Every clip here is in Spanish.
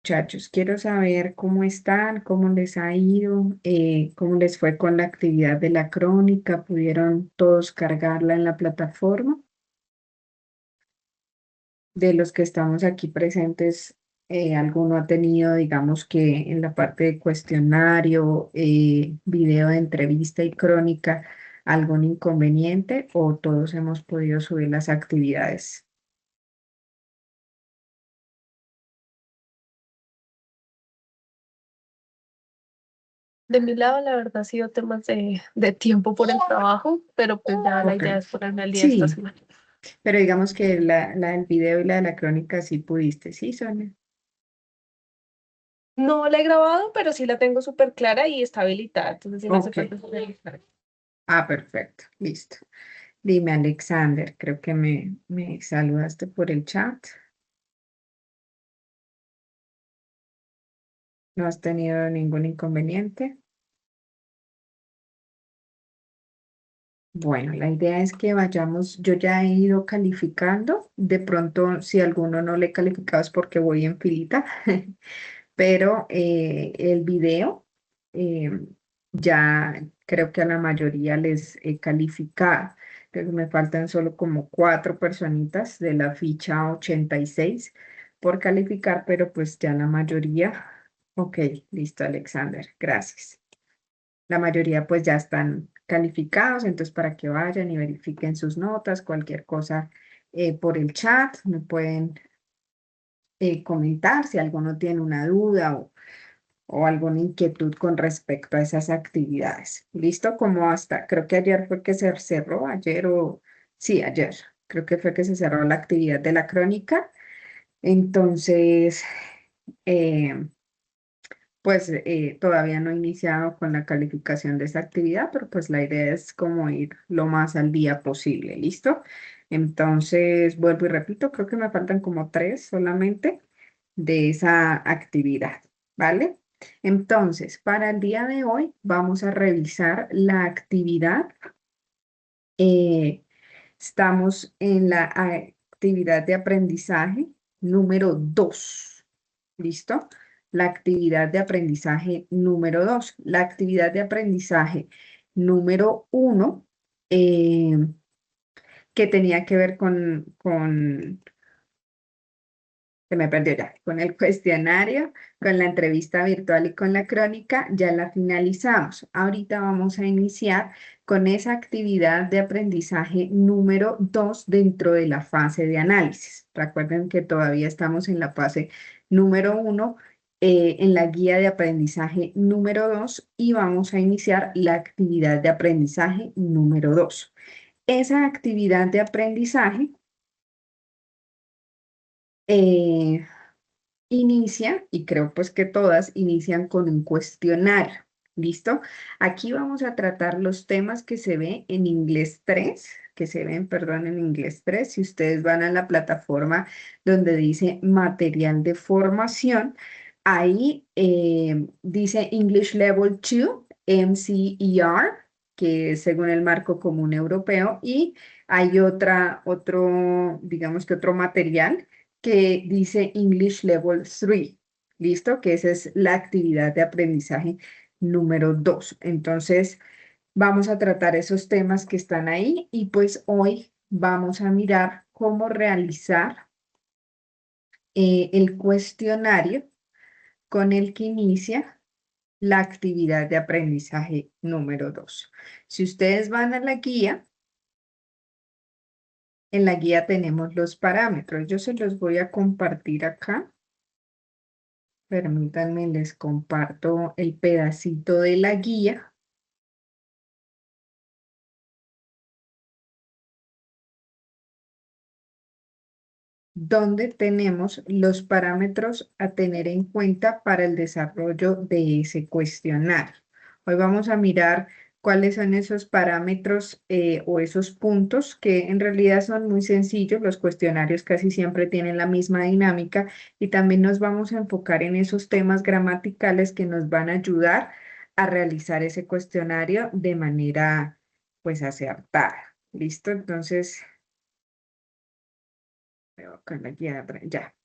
Muchachos, quiero saber cómo están, cómo les ha ido, cómo les fue con la actividad de la crónica. ¿Pudieron todos cargarla en la plataforma? De los que estamos aquí presentes, ¿alguno ha tenido, digamos que en la parte de cuestionario, video de entrevista y crónica, algún inconveniente o todos hemos podido subir las actividades? De mi lado, la verdad, ha sido temas de tiempo por el trabajo, pero pues ya la Ok. idea es ponerme al día esta Sí, semana. pero digamos que la del video y la de la crónica sí pudiste, ¿sí, Sonia? No la he grabado, pero sí la tengo súper clara y está habilitada, entonces sí me hace Ok. falta realizar. Ah, perfecto, listo. Dime, Alexander, creo que me saludaste por el chat. ¿No has tenido ningún inconveniente? Bueno, la idea es que vayamos, yo ya he ido calificando, de pronto si alguno no le he calificado es porque voy en filita, pero el video eh, ya creo que a la mayoría les he calificado. Entonces me faltan solo como 4 personitas de la ficha 86 por calificar, pero pues ya la mayoría. Ok, listo, Alexander, gracias. La mayoría pues ya están calificados, entonces para que vayan y verifiquen sus notas, cualquier cosa por el chat, me pueden comentar si alguno tiene una duda o alguna inquietud con respecto a esas actividades. ¿Listo? Como hasta, creo que ayer fue que se cerró, ayer o, sí, ayer, creo que fue que se cerró la actividad de la crónica. Entonces, eh, pues todavía no he iniciado con la calificación de esa actividad, pero pues la idea es como ir lo más al día posible, ¿listo? Entonces, vuelvo y repito, creo que me faltan como 3 solamente de esa actividad, ¿vale? Entonces, para el día de hoy vamos a revisar la actividad. eh, Estamos en la actividad de aprendizaje número 2. ¿Listo? La actividad de aprendizaje número 2. La actividad de aprendizaje número 1, que tenía que ver se me perdió ya, con el cuestionario, con la entrevista virtual y con la crónica, ya la finalizamos. Ahorita vamos a iniciar con esa actividad de aprendizaje número 2 dentro de la fase de análisis. Recuerden que todavía estamos en la fase número 1, en la guía de aprendizaje número 2 y vamos a iniciar la actividad de aprendizaje número 2. Esa actividad de aprendizaje eh, inicia, y creo pues que todas inician con un cuestionario. ¿Listo? Aquí vamos a tratar los temas que se ven en inglés 3, que se ven, perdón, en inglés 3. Si ustedes van a la plataforma donde dice material de formación, ahí dice English Level 2, MCER, que es según el marco común europeo, y hay digamos que otro material que dice English Level 3. ¿Listo? Que esa es la actividad de aprendizaje número 2. Entonces, vamos a tratar esos temas que están ahí y pues hoy vamos a mirar cómo realizar el cuestionario con el que inicia la actividad de aprendizaje número 2. Si ustedes van a la guía, en la guía tenemos los parámetros. Yo se los voy a compartir acá. Permítanme, les comparto el pedacito de la guía donde tenemos los parámetros a tener en cuenta para el desarrollo de ese cuestionario. Hoy vamos a mirar cuáles son esos parámetros o esos puntos que en realidad son muy sencillos. Los cuestionarios casi siempre tienen la misma dinámica y también nos vamos a enfocar en esos temas gramaticales que nos van a ayudar a realizar ese cuestionario de manera pues acertada. ¿Listo? Entonces, veo acá en la guía, ya.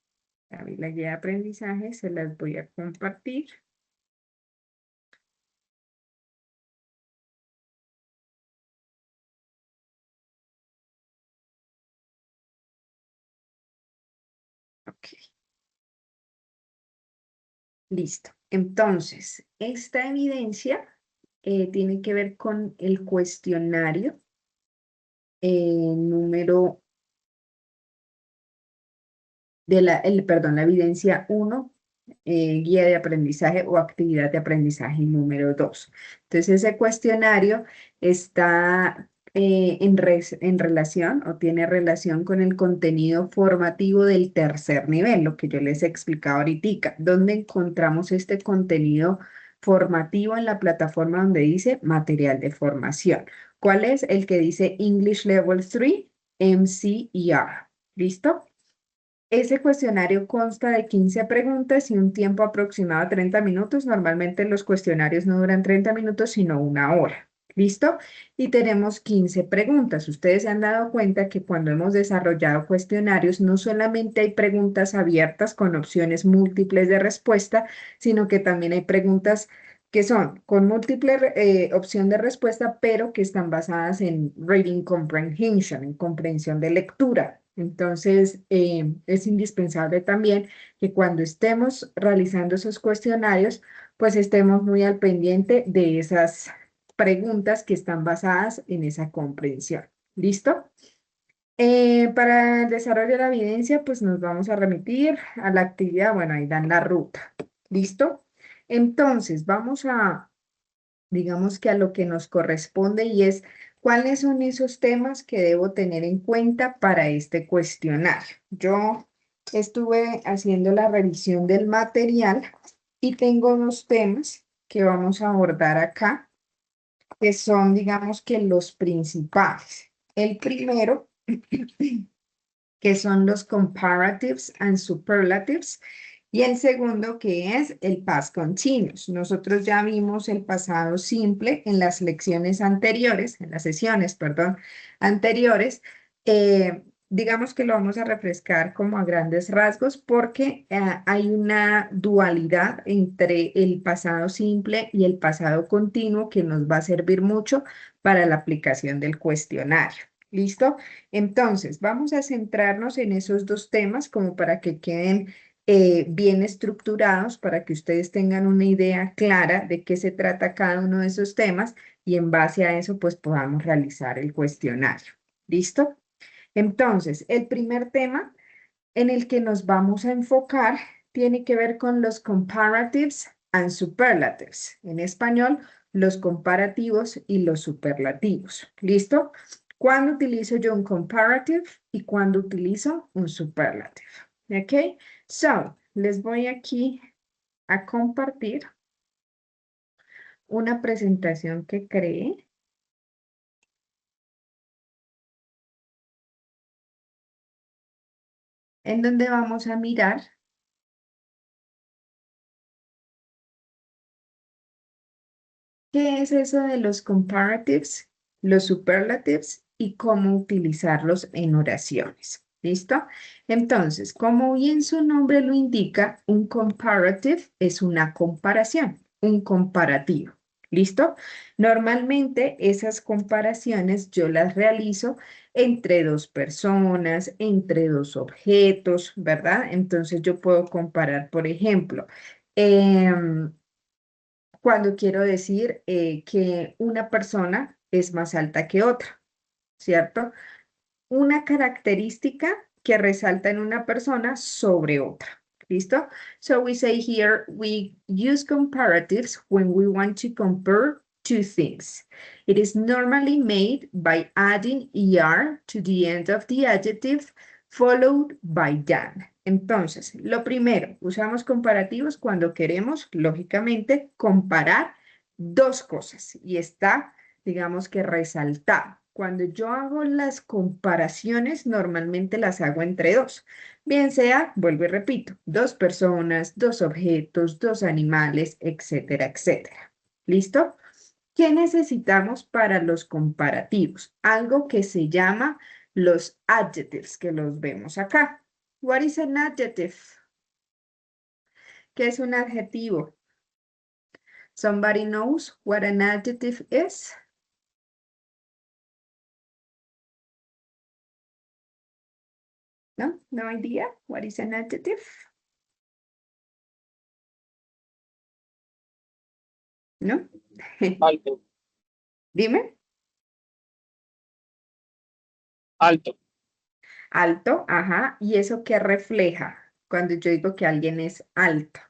La guía de aprendizaje se las voy a compartir. Ok, listo. Entonces, esta evidencia tiene que ver con el cuestionario número perdón, la evidencia 1, guía de aprendizaje o actividad de aprendizaje número 2. Entonces, ese cuestionario está en relación o tiene relación con el contenido formativo del tercer nivel, lo que yo les he explicado ahorita. ¿Dónde encontramos este contenido formativo en la plataforma donde dice material de formación? ¿Cuál es? El que dice English Level 3, MCER. ¿Listo? Ese cuestionario consta de 15 preguntas y un tiempo aproximado de 30 minutos. Normalmente los cuestionarios no duran 30 minutos, sino una hora. ¿Listo? Y tenemos 15 preguntas. Ustedes se han dado cuenta que cuando hemos desarrollado cuestionarios, no solamente hay preguntas abiertas con opciones múltiples de respuesta, sino que también hay preguntas que son con múltiple opción de respuesta, pero que están basadas en reading comprehension, en comprensión de lectura. Entonces, es indispensable también que cuando estemos realizando esos cuestionarios, pues estemos muy al pendiente de esas preguntas que están basadas en esa comprensión. ¿Listo? Para el desarrollo de la evidencia, pues nos vamos a remitir a la actividad, bueno, ahí dan la ruta. ¿Listo? Entonces, vamos a, digamos que a lo que nos corresponde y es cuáles son esos temas que debo tener en cuenta para este cuestionario. Yo estuve haciendo la revisión del material y tengo dos temas que vamos a abordar acá, que son, digamos que los principales. El primero, que son los comparatives and superlatives, y el segundo, que es el past continuous. Nosotros ya vimos el pasado simple en las lecciones anteriores, en las sesiones, perdón, anteriores. Digamos que lo vamos a refrescar como a grandes rasgos porque hay una dualidad entre el pasado simple y el pasado continuo que nos va a servir mucho para la aplicación del cuestionario. ¿Listo? Entonces, vamos a centrarnos en esos dos temas como para que queden bien estructurados, para que ustedes tengan una idea clara de qué se trata cada uno de esos temas y en base a eso, pues podamos realizar el cuestionario. ¿Listo? Entonces, el primer tema en el que nos vamos a enfocar tiene que ver con los comparatives and superlatives. En español, los comparativos y los superlativos. ¿Listo? ¿Cuándo utilizo yo un comparative y cuándo utilizo un superlative? ¿Ok? So, les voy aquí a compartir una presentación que creé en donde vamos a mirar qué es eso de los comparatives, los superlatives y cómo utilizarlos en oraciones. ¿Listo? Entonces, como bien su nombre lo indica, un comparative es una comparación, un comparativo. ¿Listo? Normalmente esas comparaciones yo las realizo entre dos personas, entre dos objetos, ¿verdad? Entonces yo puedo comparar, por ejemplo, cuando quiero decir que una persona es más alta que otra, ¿cierto? Una característica que resalta en una persona sobre otra. ¿Listo? So we say here, we use comparatives when we want to compare two things. It is normally made by adding ER to the end of the adjective, followed by than. Entonces, lo primero, usamos comparativos cuando queremos, lógicamente, comparar dos cosas y está, digamos que resaltado. Cuando yo hago las comparaciones, normalmente las hago entre dos. Bien sea, vuelvo y repito, dos personas, dos objetos, dos animales, etcétera, etcétera. ¿Listo? ¿Qué necesitamos para los comparativos? Algo que se llama los adjectives, que los vemos acá. What is an adjective? ¿Qué es un adjetivo? Somebody knows what an adjective is? No, no idea. What is an adjective? No. Alto. Dime. Alto. Alto, ajá. ¿Y eso qué refleja cuando yo digo que alguien es alto?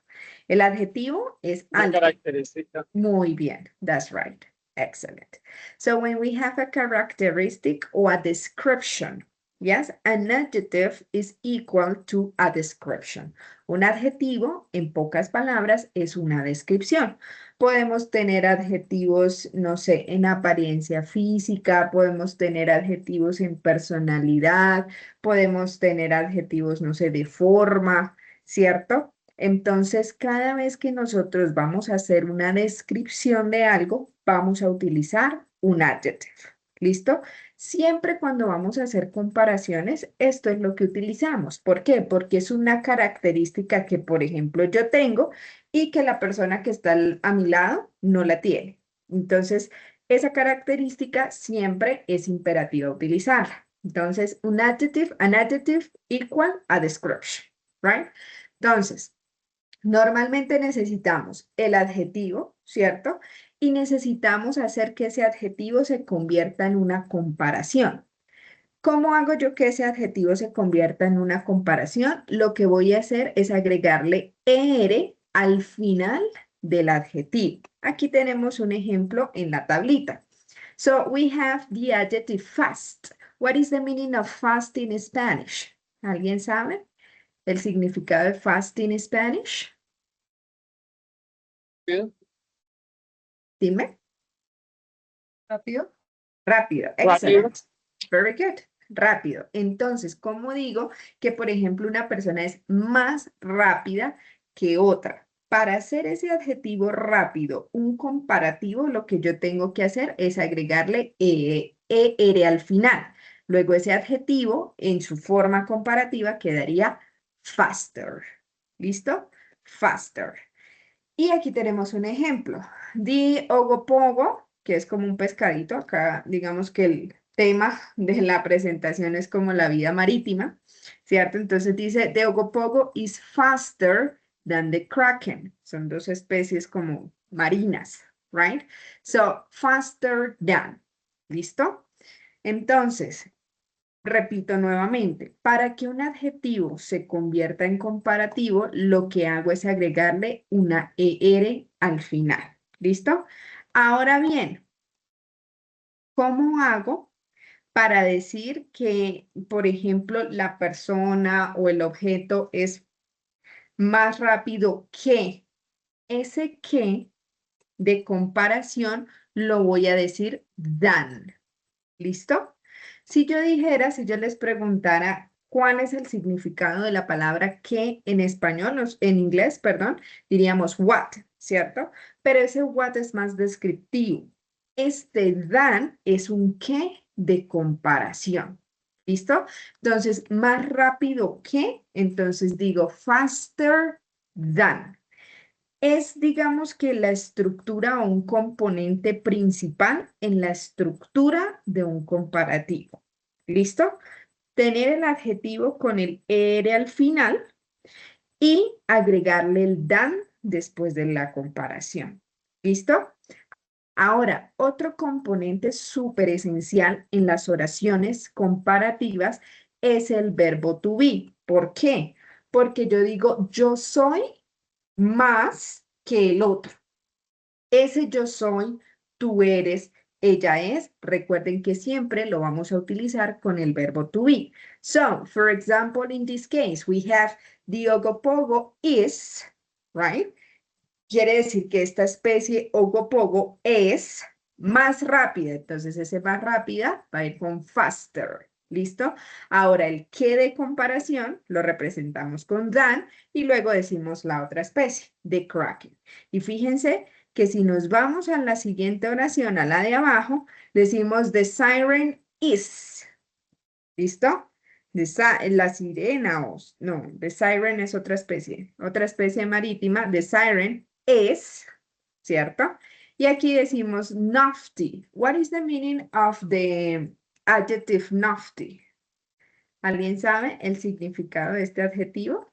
El adjetivo es Una alto. característica. Muy bien. That's right. Excellent. So when we have a characteristic or a description, yes, an adjective is equal to a description. Un adjetivo, en pocas palabras, es una descripción. Podemos tener adjetivos, no sé, en apariencia física, podemos tener adjetivos en personalidad, podemos tener adjetivos, no sé, de forma, ¿cierto? Entonces, cada vez que nosotros vamos a hacer una descripción de algo, vamos a utilizar un adjective. ¿Listo? Siempre cuando vamos a hacer comparaciones, esto es lo que utilizamos. ¿Por qué? Porque es una característica que, por ejemplo, yo tengo y que la persona que está a mi lado no la tiene. Entonces, esa característica siempre es imperativa utilizarla. Entonces, an adjective equal a description, right? Entonces, normalmente necesitamos el adjetivo, ¿cierto? Y necesitamos hacer que ese adjetivo se convierta en una comparación. ¿Cómo hago yo que ese adjetivo se convierta en una comparación? Lo que voy a hacer es agregarle er al final del adjetivo. Aquí tenemos un ejemplo en la tablita. So we have the adjective fast. What is the meaning of fast in Spanish? ¿Alguien sabe el significado de fast in Spanish? Dime. Rápido. Rápido. Rápido. Excellent. Very good. Rápido. Entonces, ¿cómo digo que, por ejemplo, una persona es más rápida que otra? Para hacer ese adjetivo rápido, un comparativo, lo que yo tengo que hacer es agregarle er al final. Luego ese adjetivo en su forma comparativa quedaría faster. ¿Listo? Faster. Y aquí tenemos un ejemplo. The ogopogo, que es como un pescadito. Acá digamos que el tema de la presentación es como la vida marítima, ¿cierto? Entonces dice, the ogopogo is faster than the kraken. Son dos especies como marinas, right? So, faster than. ¿Listo? Entonces, repito nuevamente, para que un adjetivo se convierta en comparativo, lo que hago es agregarle una er al final. ¿Listo? Ahora bien, ¿cómo hago para decir que, por ejemplo, la persona o el objeto es más rápido que? Ese que de comparación lo voy a decir than. ¿Listo? Si yo dijera, si yo les preguntara cuál es el significado de la palabra que en español, en inglés, perdón, diríamos what, ¿cierto? Pero ese what es más descriptivo. Este than es un qué de comparación. ¿Listo? Entonces, más rápido que, entonces digo faster than. Es, digamos que la estructura o un componente principal en la estructura de un comparativo. ¿Listo? Tener el adjetivo con el er al final y agregarle el than después de la comparación. ¿Listo? Ahora, otro componente súper esencial en las oraciones comparativas es el verbo to be. ¿Por qué? Porque yo digo, yo soy más que el otro. Ese yo soy, tú eres, ella es. Recuerden que siempre lo vamos a utilizar con el verbo to be. So, for example, in this case, we have the ogopogo is, right? Quiere decir que esta especie ogopogo es más rápida. Entonces, ese más rápida va a ir con faster. ¿Listo? Ahora, el que de comparación lo representamos con than y luego decimos la otra especie, the kraken. Y fíjense que si nos vamos a la siguiente oración, a la de abajo, decimos the siren is. ¿Listo? La sirena, no, the siren es otra especie marítima. The siren es, ¿cierto? Y aquí decimos nofty. What is the meaning of the adjective nofty? ¿Alguien sabe el significado de este adjetivo?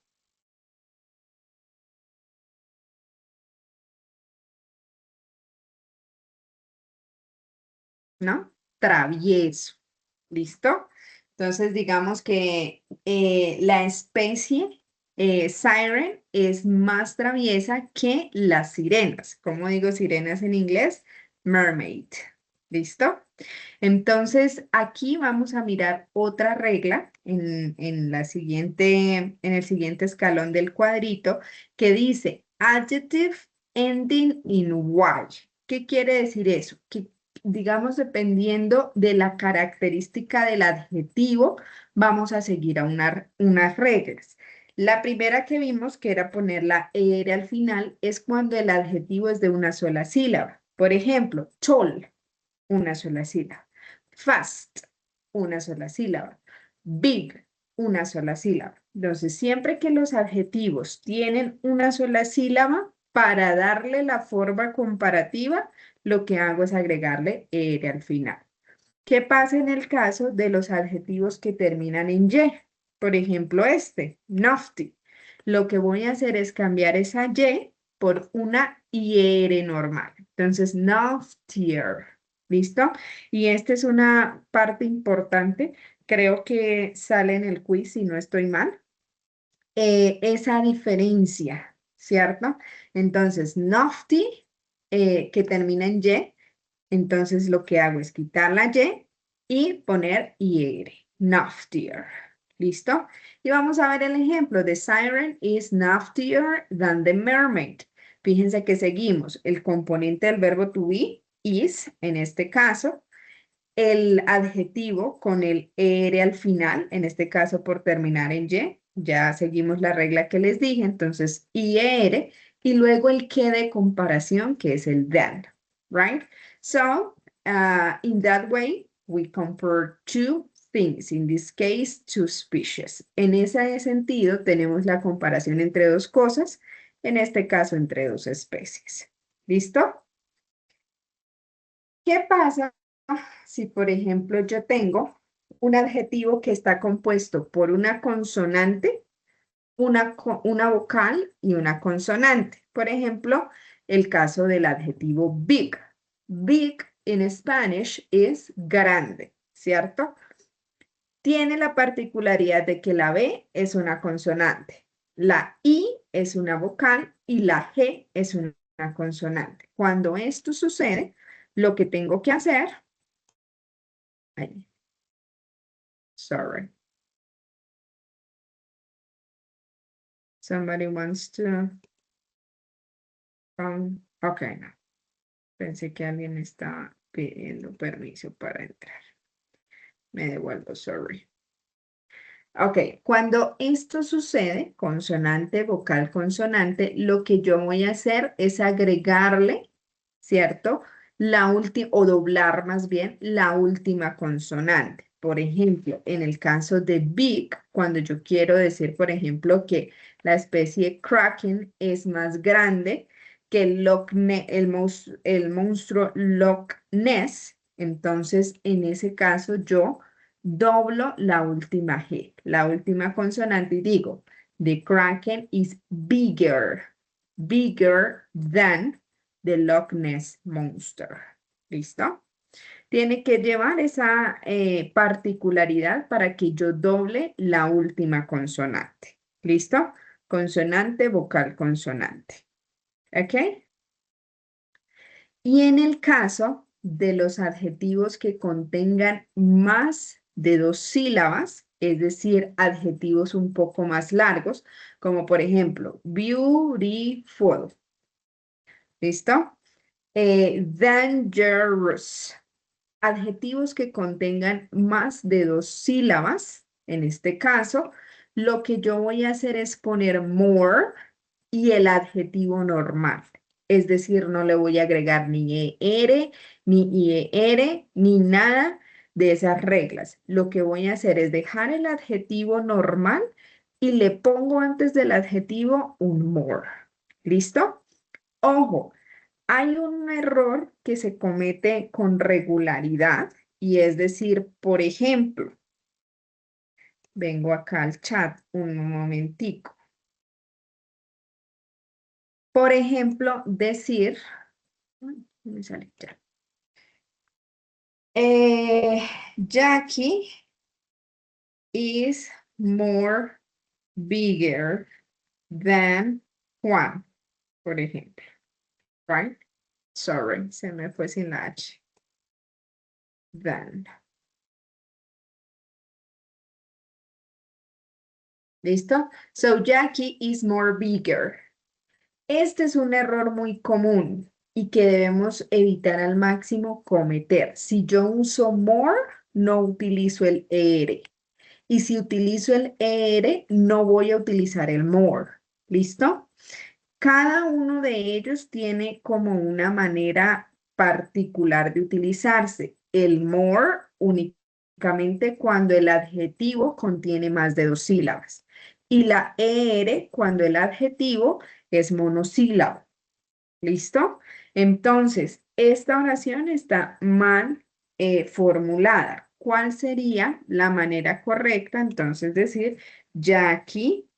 ¿No? Travieso. ¿Listo? Entonces, digamos que la especie siren es más traviesa que las sirenas. ¿Cómo digo sirenas en inglés? Mermaid. ¿Listo? Entonces, aquí vamos a mirar otra regla en el siguiente escalón del cuadrito que dice adjective ending in Y. ¿Qué quiere decir eso? Que, digamos, dependiendo de la característica del adjetivo, vamos a seguir a unas reglas. La primera que vimos, que era poner la ER al final, es cuando el adjetivo es de una sola sílaba. Por ejemplo, tall, una sola sílaba. Fast, una sola sílaba. Big, una sola sílaba. Entonces, siempre que los adjetivos tienen una sola sílaba, para darle la forma comparativa, lo que hago es agregarle ER al final. ¿Qué pasa en el caso de los adjetivos que terminan en Y? Por ejemplo, nofty. Lo que voy a hacer es cambiar esa Y por una IR normal. Entonces, noftier. ¿Listo? Y esta es una parte importante. Creo que sale en el quiz, si no estoy mal. Esa diferencia, ¿cierto? Entonces, nofty, que termina en Y, entonces lo que hago es quitar la y poner IR, noftier. ¿Listo? Y vamos a ver el ejemplo. The siren is noftier than the mermaid. Fíjense que seguimos el componente del verbo to be, is, en este caso, el adjetivo con el ER al final, en este caso por terminar en Y, ya seguimos la regla que les dije, entonces IR, y luego el que de comparación, que es el than, right? So, in that way, we compare two things, in this case, two species. En ese sentido, tenemos la comparación entre dos cosas, en este caso, entre dos especies. ¿Listo? ¿Qué pasa si, por ejemplo, yo tengo un adjetivo que está compuesto por una consonante, una vocal y una consonante? Por ejemplo, el caso del adjetivo big. Big en Spanish es grande, ¿cierto? Tiene la particularidad de que la B es una consonante, la I es una vocal y la G es una consonante. Cuando esto sucede, lo que tengo que hacer... Ay, sorry. Somebody wants to... okay, no. Pensé que alguien estaba pidiendo permiso para entrar. Me devuelvo, sorry. Ok, cuando esto sucede, consonante, vocal, consonante, lo que yo voy a hacer es agregarle, ¿cierto? La última, o doblar más bien, la última consonante. Por ejemplo, en el caso de big, cuando yo quiero decir, por ejemplo, que la especie Kraken es más grande que el monstruo Loch Ness, entonces en ese caso yo doblo la última G, la última consonante y digo, the Kraken is bigger than the Loch Ness Monster. ¿Listo? Tiene que llevar esa particularidad para que yo doble la última consonante. ¿Listo? Consonante, vocal, consonante. ¿Ok? Y en el caso de los adjetivos que contengan más de dos sílabas, es decir, adjetivos un poco más largos, como por ejemplo, beautiful. ¿Listo? Dangerous. Adjetivos que contengan más de dos sílabas, en este caso, lo que yo voy a hacer es poner more y el adjetivo normal. Es decir, no le voy a agregar ni ER, ni IER, ni nada. de esas reglas. Lo que voy a hacer es dejar el adjetivo normal y le pongo antes del adjetivo un more. ¿Listo? Ojo, hay un error que se comete con regularidad y es decir, por ejemplo, vengo acá al chat un momentico. Por ejemplo, decir, me sale ya. Jackie is more bigger than Juan, por ejemplo. Right? Sorry, se me fue sin la H. Than. ¿Listo? So Jackie is more bigger. Este es un error muy común y que debemos evitar al máximo cometer. Si yo uso more, no utilizo el ER. Y si utilizo el ER, no voy a utilizar el more. ¿Listo? Cada uno de ellos tiene como una manera particular de utilizarse. El more únicamente cuando el adjetivo contiene más de 2 sílabas. Y la ER cuando el adjetivo es monosílabo. ¿Listo? Entonces, esta oración está mal formulada. ¿Cuál sería la manera correcta? Entonces, decir, Jackie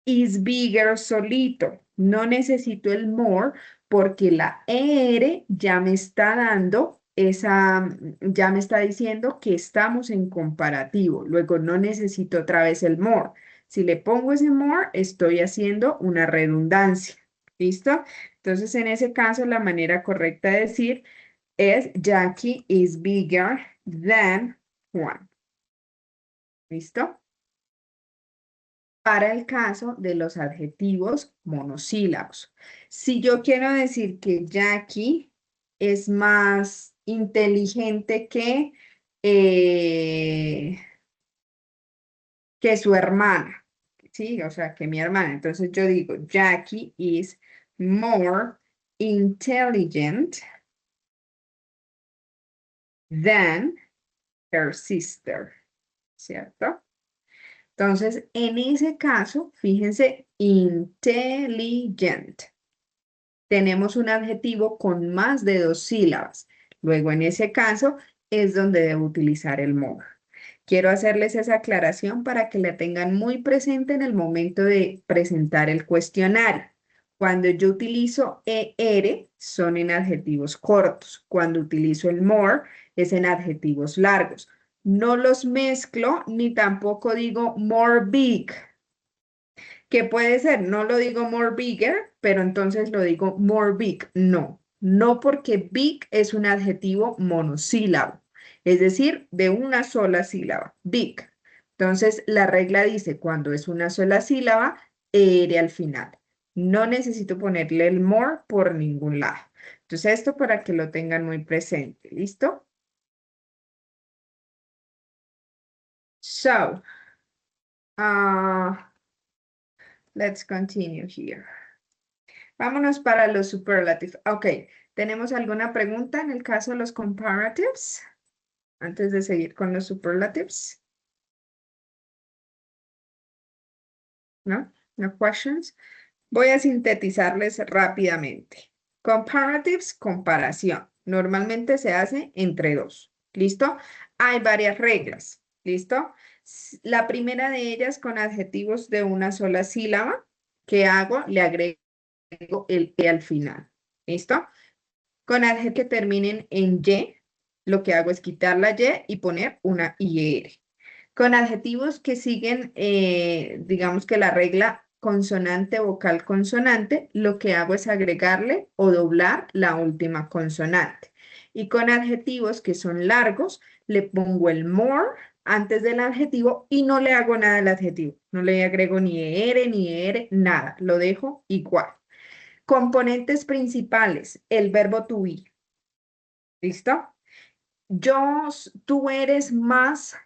is bigger solito. No necesito el more porque la ER ya me está dando ya me está diciendo que estamos en comparativo. Luego no necesito otra vez el more. Si le pongo ese more, estoy haciendo una redundancia. ¿Listo? Entonces, en ese caso, la manera correcta de decir es Jackie is bigger than Juan. ¿Listo? Para el caso de los adjetivos monosílabos. Si yo quiero decir que Jackie es más inteligente que su hermana, ¿sí? O sea, que mi hermana. Entonces yo digo, Jackie is more intelligent than her sister, ¿cierto? Entonces, en ese caso, fíjense, intelligent. Tenemos un adjetivo con más de 2 sílabas. Luego, en ese caso, es donde debo utilizar el more. Quiero hacerles esa aclaración para que la tengan muy presente en el momento de presentar el cuestionario. Cuando yo utilizo ER, son en adjetivos cortos. Cuando utilizo el more, es en adjetivos largos. No los mezclo ni tampoco digo more big. ¿Qué puede ser? No lo digo more bigger, pero entonces lo digo more big. No, no porque big es un adjetivo monosílabo, es decir, de una sola sílaba, big. Entonces la regla dice cuando es una sola sílaba, ER al final. No necesito ponerle el more por ningún lado. Entonces esto para que lo tengan muy presente, ¿listo? So, let's continue here. Vámonos para los superlatives. Ok, ¿tenemos alguna pregunta en el caso de los comparatives? Antes de seguir con los superlatives. ¿No? ¿No questions? Voy a sintetizarles rápidamente. Comparatives, comparación. Normalmente se hace entre dos. ¿Listo? Hay varias reglas. ¿Listo? La primera de ellas con adjetivos de una sola sílaba. ¿Qué hago? Le agrego el E al final. ¿Listo? Con adjetivos que terminen en Y, lo que hago es quitar la Y y poner una IR. Con adjetivos que siguen, digamos que la regla consonante, vocal, consonante, lo que hago es agregarle o doblar la última consonante. Y con adjetivos que son largos, le pongo el more antes del adjetivo y no le hago nada al adjetivo. No le agrego ni ni nada. Lo dejo igual. Componentes principales, el verbo to be. ¿Listo? Tú eres más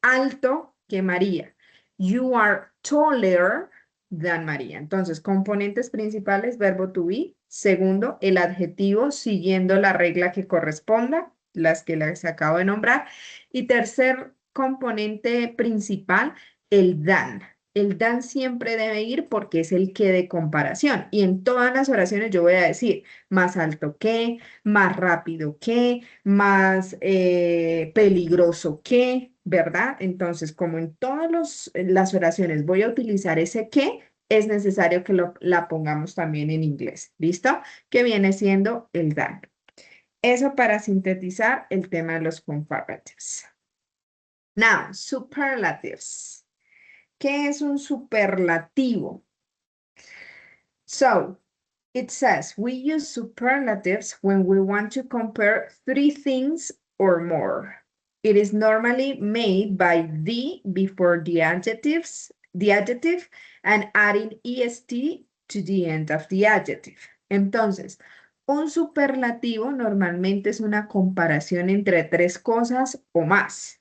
alto que María. You are taller than María. Entonces, componentes principales, verbo to be. Segundo, el adjetivo siguiendo la regla que corresponda. las que les acabo de nombrar. Y tercer componente principal, el than. El than siempre debe ir porque es el que de comparación. Y en todas las oraciones yo voy a decir más alto que, más rápido que, más peligroso que, ¿verdad? Entonces, como en todas las oraciones voy a utilizar ese que, es necesario que la pongamos también en inglés. ¿Listo? Que viene siendo el than. Eso para sintetizar el tema de los comparatives. Now, superlatives. ¿Qué es un superlativo? So, it says we use superlatives when we want to compare three things or more. It is normally made by the before the adjective, and adding est to the end of the adjective. Entonces, un superlativo normalmente es una comparación entre tres cosas o más.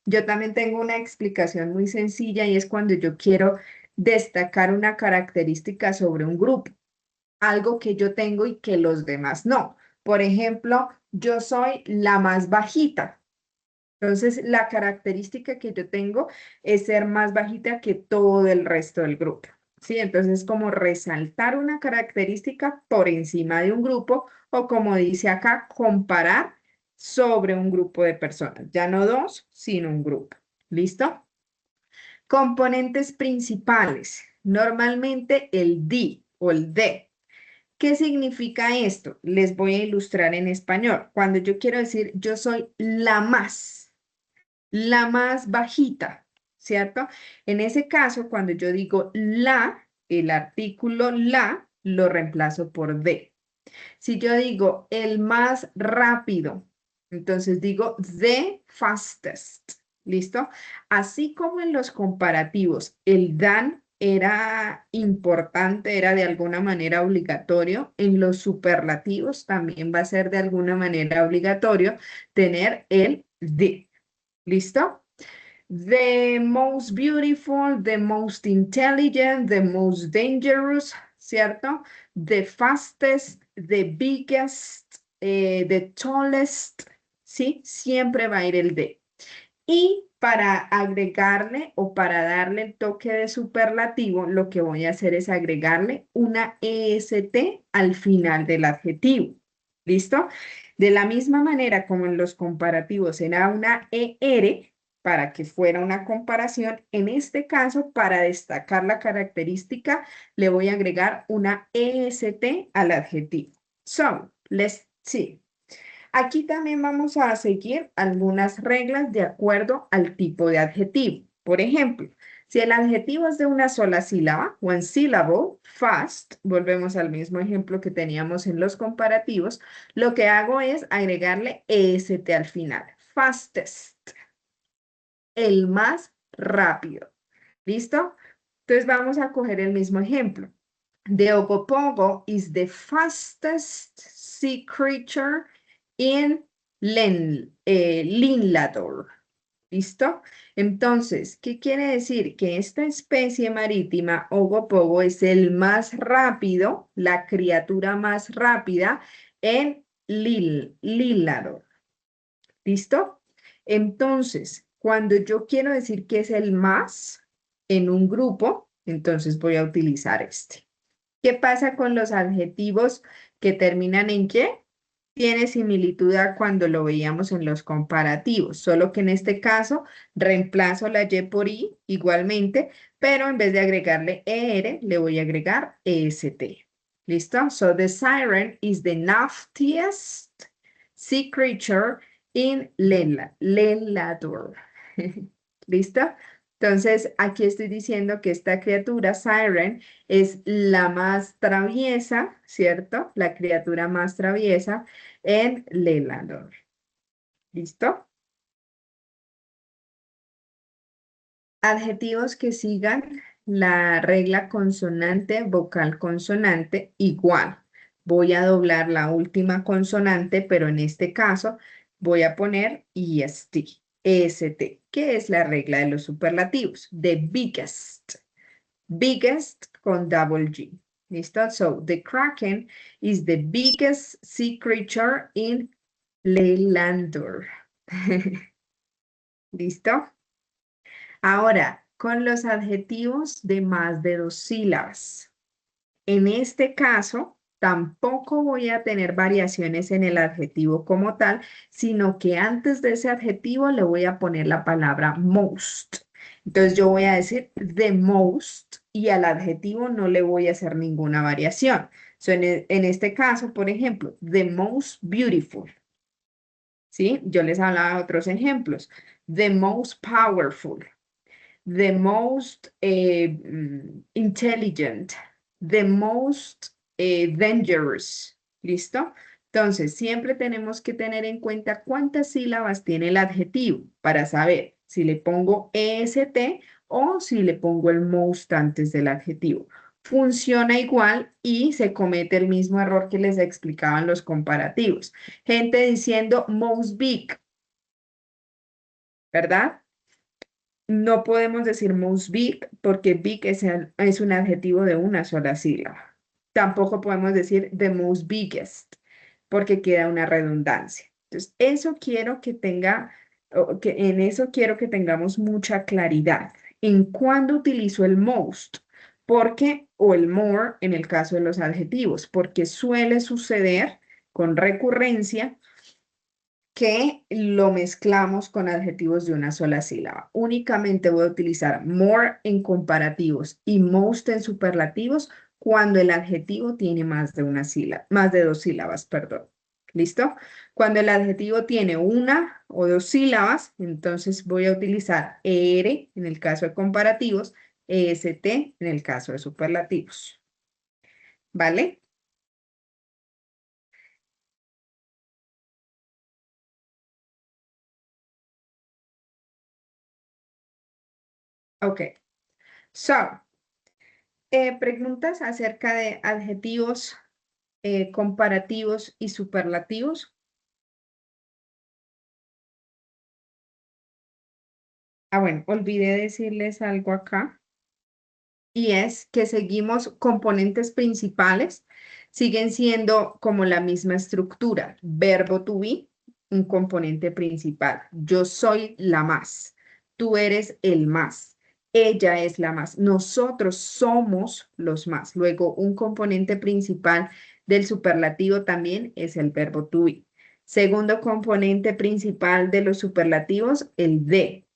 Yo también tengo una explicación muy sencilla y es cuando yo quiero destacar una característica sobre un grupo, algo que yo tengo y que los demás no. Por ejemplo, yo soy la más bajita. Entonces, la característica que yo tengo es ser más bajita que todo el resto del grupo. ¿Sí? Entonces, como resaltar una característica por encima de un grupo o como dice acá, comparar sobre un grupo de personas. Ya no dos, sino un grupo. ¿Listo? Componentes principales. Normalmente el di o el de. ¿Qué significa esto? Les voy a ilustrar en español. Cuando yo quiero decir yo soy la más bajita, ¿cierto? En ese caso, cuando yo digo la, el artículo la, lo reemplazo por de. Si yo digo el más rápido, entonces digo the fastest, ¿listo? Así como en los comparativos, el than era importante, era de alguna manera obligatorio, en los superlativos también va a ser de alguna manera obligatorio tener el the, ¿listo? The most beautiful, the most intelligent, the most dangerous, ¿cierto? The fastest, the biggest, the tallest, ¿sí? Siempre va a ir el de. Y para agregarle o para darle el toque de superlativo, lo que voy a hacer es agregarle una est al final del adjetivo. ¿Listo? De la misma manera como en los comparativos era una er, para que fuera una comparación, en este caso, para destacar la característica, le voy a agregar una est al adjetivo. So, let's see. Aquí también vamos a seguir algunas reglas de acuerdo al tipo de adjetivo. Por ejemplo, si el adjetivo es de una sola sílaba, one syllable, fast, volvemos al mismo ejemplo que teníamos en los comparativos, lo que hago es agregarle est al final. Fastest, el más rápido. ¿Listo? Entonces vamos a coger el mismo ejemplo. The Ogopogo is the fastest sea creature in Linlador. ¿Listo? Entonces, ¿qué quiere decir? Que esta especie marítima, Ogopogo, es el más rápido, la criatura más rápida en Linlador. ¿Listo? Entonces, cuando yo quiero decir que es el más en un grupo, entonces voy a utilizar este. ¿Qué pasa con los adjetivos que terminan en qué? Tiene similitud a cuando lo veíamos en los comparativos, solo que en este caso reemplazo la y por i igualmente, pero en vez de agregarle er, le voy a agregar est. ¿Listo? So the siren is the nastiest sea creature in Lenlador. ¿Listo? Entonces, aquí estoy diciendo que esta criatura, Siren, es la más traviesa, ¿cierto? La criatura más traviesa en Lenlador. ¿Listo? Adjetivos que sigan la regla consonante, vocal consonante, igual. Voy a doblar la última consonante, pero en este caso voy a poner est, que es la regla de los superlativos. The biggest. Biggest con double G. ¿Listo? So, the Kraken is the biggest sea creature in Leylandor. ¿Listo? Ahora, con los adjetivos de más de 2 sílabas. En este caso, tampoco voy a tener variaciones en el adjetivo como tal, sino que antes de ese adjetivo le voy a poner la palabra most. Entonces yo voy a decir the most y al adjetivo no le voy a hacer ninguna variación. So, en este caso, por ejemplo, the most beautiful. ¿Sí? Yo les hablaba de otros ejemplos. The most powerful, the most intelligent, the most dangerous. ¿Listo? Entonces, siempre tenemos que tener en cuenta cuántas sílabas tiene el adjetivo para saber si le pongo EST o si le pongo el most antes del adjetivo. Funciona igual y se comete el mismo error que les explicaba en los comparativos. Gente diciendo most big, ¿verdad? No podemos decir most big porque big es un adjetivo de una sola sílaba. Tampoco podemos decir the most biggest porque queda una redundancia. Entonces, eso quiero que tenga, en eso quiero que tengamos mucha claridad. En cuándo utilizo el most, porque, o el more en el caso de los adjetivos, porque suele suceder con recurrencia que lo mezclamos con adjetivos de una sola sílaba. Únicamente voy a utilizar more en comparativos y most en superlativos cuando el adjetivo tiene más de una sílaba, más de 2 sílabas, perdón. ¿Listo? Cuando el adjetivo tiene una o 2 sílabas, entonces voy a utilizar ER en el caso de comparativos, EST en el caso de superlativos. ¿Vale? Ok. So, preguntas acerca de adjetivos comparativos y superlativos. Ah, bueno, olvidé decirles algo acá. Y es que seguimos componentes principales, siguen siendo como la misma estructura. Verbo to be, un componente principal. Yo soy la más. Tú eres el más. Ella es la más. Nosotros somos los más. Luego, un componente principal del superlativo también es el verbo to be. Segundo componente principal de los superlativos, el de.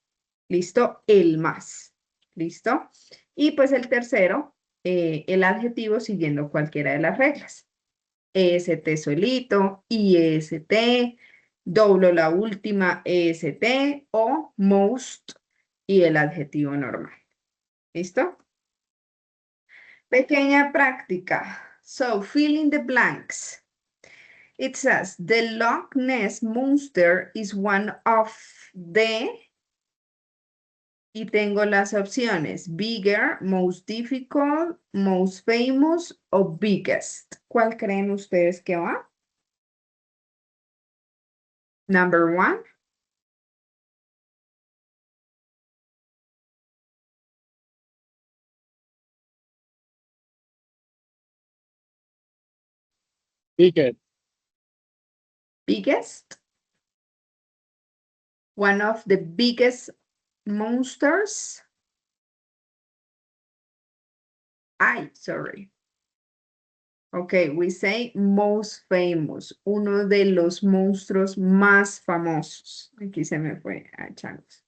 ¿Listo? El más. ¿Listo? Y pues el tercero, el adjetivo siguiendo cualquiera de las reglas. EST solito, IEST, doblo la última EST o most y el adjetivo normal. ¿Listo? Pequeña práctica. So, fill in the blanks. It says, the Loch Ness Monster is one of the... Y tengo las opciones, bigger, most difficult, most famous o biggest. ¿Cuál creen ustedes que va? Number 1. Biggest. Biggest. One of the biggest monsters. Sorry. Okay, we say most famous. Uno de los monstruos más famosos. Aquí se me fue a changos.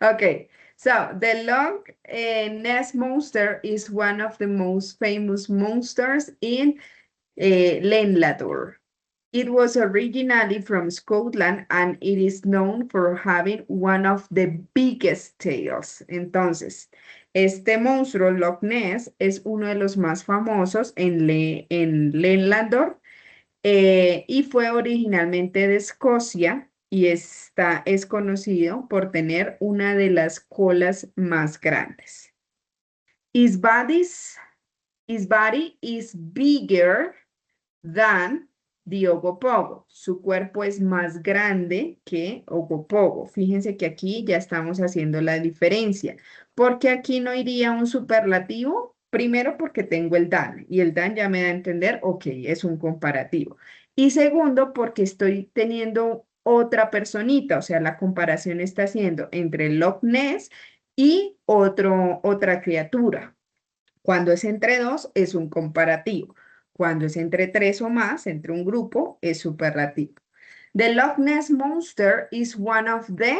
Okay, so the Loch Ness Monster is one of the most famous monsters in Lenlador. It was originally from Scotland and it is known for having one of the biggest tails. Entonces, este monstruo, Loch Ness, es uno de los más famosos en Lenlador y fue originalmente de Escocia y es conocido por tener una de las colas más grandes. His body is bigger than the Ogopogo. Su cuerpo es más grande que Ogopogo. Fíjense que aquí ya estamos haciendo la diferencia. Porque aquí no iría un superlativo. Primero porque tengo el dan y el dan ya me da a entender, ok, es un comparativo. Y segundo, porque estoy teniendo otra personita, o sea, la comparación está siendo entre el Loch Ness y otra criatura. Cuando es entre dos, es un comparativo. Cuando es entre tres o más, entre un grupo, es superlativo. The Loch Ness Monster is one of the...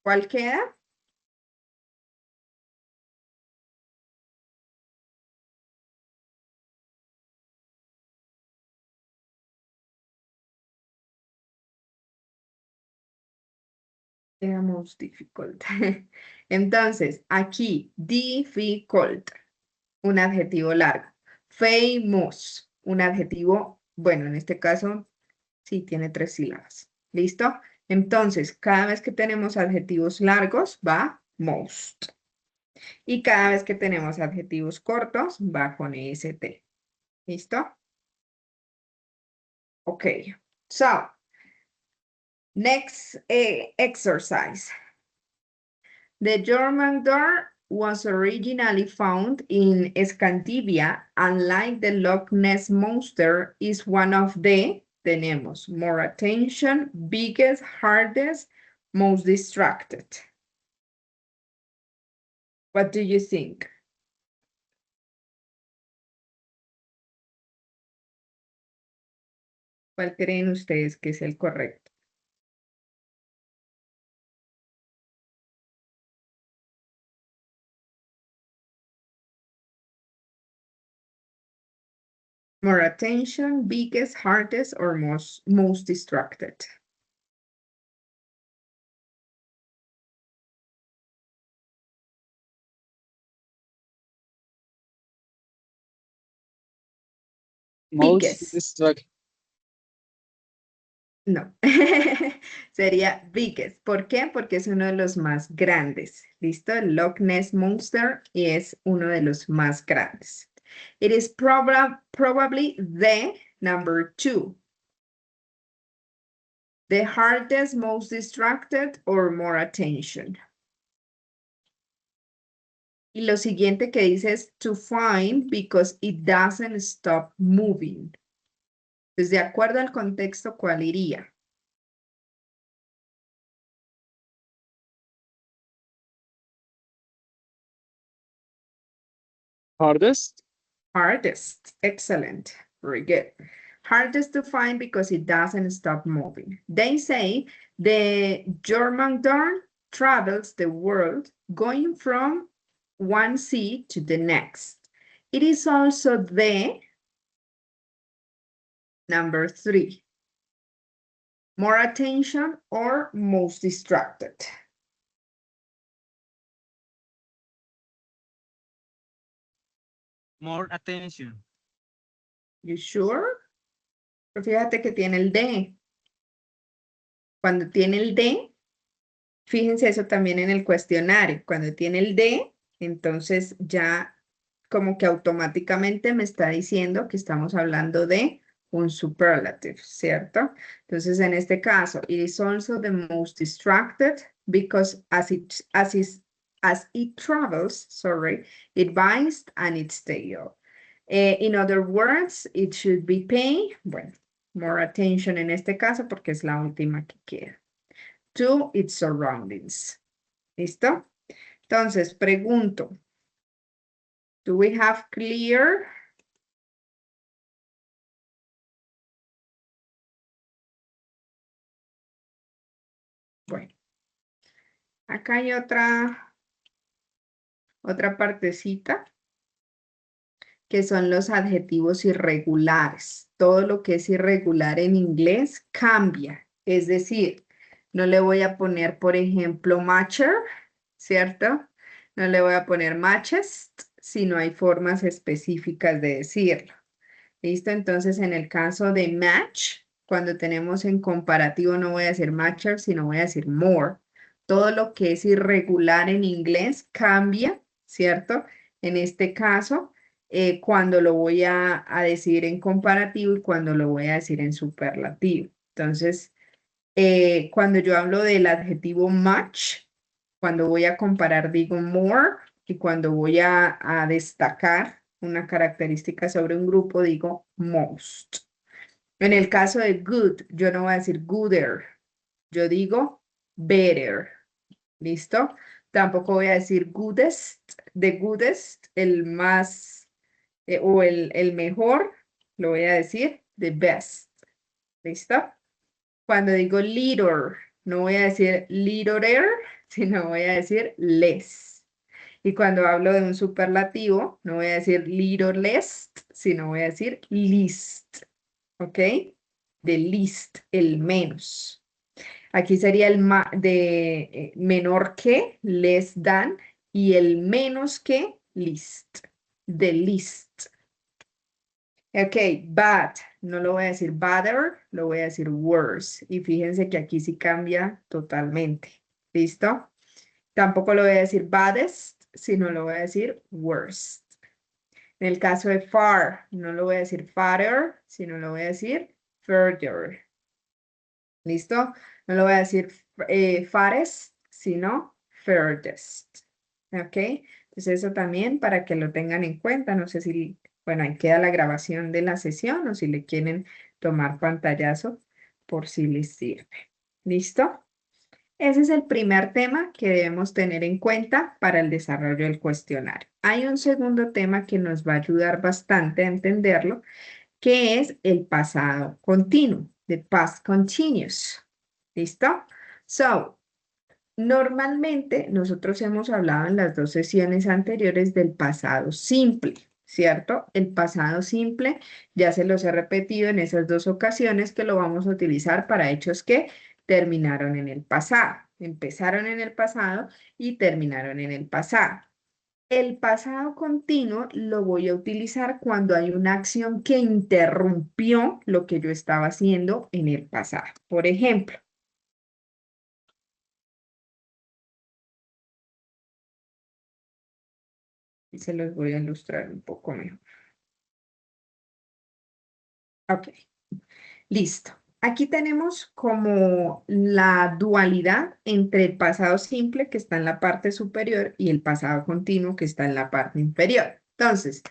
¿Cuál queda? Era most difficult. Entonces, aquí, difficult, un adjetivo largo. Famous, un adjetivo, bueno, en este caso, sí tiene 3 sílabas. ¿Listo? Entonces, cada vez que tenemos adjetivos largos, va most. Y cada vez que tenemos adjetivos cortos, va con est. ¿Listo? Ok. So, next exercise. The German door was originally found in Scandinavia, unlike the Loch Ness Monster, is one of the, tenemos, more attention, biggest, hardest, most distracted. What do you think? ¿Cuál creen ustedes que es el correcto? More attention, biggest, hardest, or most distracted? Most Biggest. distract. No, sería biggest. ¿Por qué? Porque es uno de los más grandes. ¿Listo? El Loch Ness Monster y es uno de los más grandes. It is probably the number 2. The hardest, most distracted, or more attention. Y lo siguiente que dice es to find because it doesn't stop moving. Entonces, de acuerdo al contexto, ¿cuál iría? Hardest. Hardest. Excellent. Very good. Hardest to find because it doesn't stop moving. They say the German Dorn travels the world going from one sea to the next. It is also the number 3. More attention or most distracted. More attention. You sure? Pero fíjate que tiene el de. Cuando tiene el de, fíjense eso también en el cuestionario. Cuando tiene el de, entonces ya como que automáticamente me está diciendo que estamos hablando de un superlative, ¿cierto? Entonces, en este caso, it is also the most distracted because as it travels, sorry, it binds and its tail. In other words, it should be paying, bueno, more attention en este caso porque es la última que queda. To its surroundings. ¿Listo? Entonces, pregunto, do we have clear? Bueno, acá hay otra partecita que son los adjetivos irregulares. Todo lo que es irregular en inglés cambia. Es decir, no le voy a poner, por ejemplo, matcher, ¿cierto? No le voy a poner matches si no hay formas específicas de decirlo. ¿Listo? Entonces, en el caso de match, cuando tenemos en comparativo, no voy a decir matcher, sino voy a decir more. Todo lo que es irregular en inglés cambia, ¿cierto? En este caso, cuando lo voy a decir en comparativo y cuando lo voy a decir en superlativo. Entonces, cuando yo hablo del adjetivo much, cuando voy a comparar digo more y cuando voy a destacar una característica sobre un grupo digo most. En el caso de good, yo no voy a decir gooder, yo digo better. ¿Listo? Tampoco voy a decir goodest, the goodest, el más o el mejor, lo voy a decir the best. ¿Listo? Cuando digo little, no voy a decir littler, sino voy a decir less. Y cuando hablo de un superlativo, no voy a decir littlest, sino voy a decir least. ¿Ok? The least, el menos. Aquí sería el de menor que, less than, y el menos que, least. The least. Ok, bad. No lo voy a decir better, lo voy a decir worse. Y fíjense que aquí sí cambia totalmente. ¿Listo? Tampoco lo voy a decir baddest, sino lo voy a decir worst. En el caso de far, no lo voy a decir farther, sino lo voy a decir further. ¿Listo? No lo voy a decir farthest, sino furthest. ¿Ok? Entonces eso también para que lo tengan en cuenta. No sé si, bueno, ahí queda la grabación de la sesión o si le quieren tomar pantallazo por si les sirve. ¿Listo? Ese es el primer tema que debemos tener en cuenta para el desarrollo del cuestionario. Hay un segundo tema que nos va a ayudar bastante a entenderlo, que es el pasado continuo, the past continuous. ¿Listo? So, normalmente nosotros hemos hablado en las dos sesiones anteriores del pasado simple, ¿cierto? El pasado simple, ya se los he repetido en esas dos ocasiones que lo vamos a utilizar para hechos que terminaron en el pasado. Empezaron en el pasado y terminaron en el pasado. El pasado continuo lo voy a utilizar cuando hay una acción que interrumpió lo que yo estaba haciendo en el pasado. Por ejemplo, y se los voy a ilustrar un poco mejor. Ok, listo. Aquí tenemos como la dualidad entre el pasado simple que está en la parte superior y el pasado continuo que está en la parte inferior. Entonces,